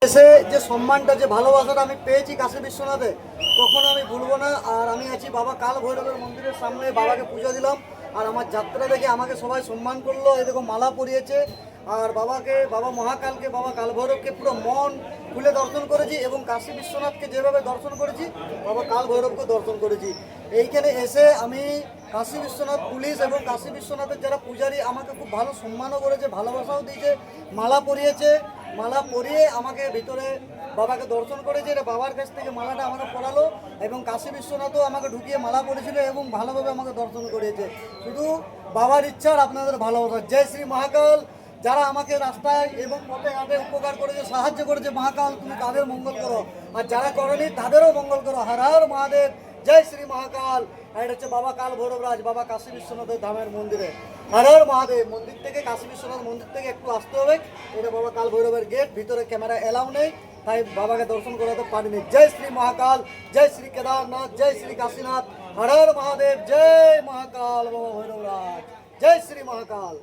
এসে যে সম্মানটা যে ভালোবাসাটা আমি পেয়েছি কাশী বিশ্বনাথে কখনো আমি ভুলবো না। আর আমি আছি বাবা কাল ভৈরবের মন্দিরের সামনে, বাবাকে পুজো দিলাম। আর আমার যাত্রা দেখে আমাকে সবাই সম্মান করলো, এই দেখো মালা পরিয়েছে। আর বাবাকে, বাবা মহাকালকে, বাবা কাল ভৈরবকে পুরো মন খুলে দর্শন করেছি এবং কাশী বিশ্বনাথকে যেভাবে দর্শন করেছি বাবা কাল ভৈরবকে দর্শন করেছি। এইখানে এসে আমি কাশী বিশ্বনাথ পুলিশ এবং কাশী বিশ্বনাথের যারা পূজারী আমাকে খুব ভালো সম্মানও করেছে, ভালোবাসাও দিয়েছে, মালা পরিয়েছে। মালা পরিয়ে আমাকে ভিতরে বাবাকে দর্শন করেছে। এটা বাবার কাছ থেকে মালাটা আমাকে পরালো এবং কাশী বিশ্বনাথও আমাকে ঢুকিয়ে মালা পরেছিল এবং ভালোভাবে আমাকে দর্শন করিয়েছে। শুধু বাবার ইচ্ছা আর আপনাদের ভালোবাসা। জয় শ্রী মহাকাল। যারা আমাকে রাস্তায় এবং পথে ঘাটে উপকার করেছে, সাহায্য করেছে, মহাকাল তুমি তাদের মঙ্গল করো, আর যারা করেনি তাদেরও মঙ্গল করো। হর হর মহাদেব, জয় শ্রী মহাকাল। আর এটা হচ্ছে বাবা কাল ভৈরবরাজ, বাবা কাশী বিশ্বনাথের ধামের মন্দিরে। হর হর মহাদেব। মন্দির থেকে, কাশী বিশ্বনাথ মন্দির থেকে একটু আসতে হবে। এটা বাবা কাল ভৈরবের গেট, ভিতরে ক্যামেরা এলাও নেই, তাই বাবাকে দর্শন করাতে পারিনি। জয় শ্রী মহাকাল, জয় শ্রী কেদারনাথ, জয় শ্রী কাশীনাথ। হর হর মহাদেব, জয় মহাকাল বাবা ভৈরবরাজ, জয় শ্রী মহাকাল।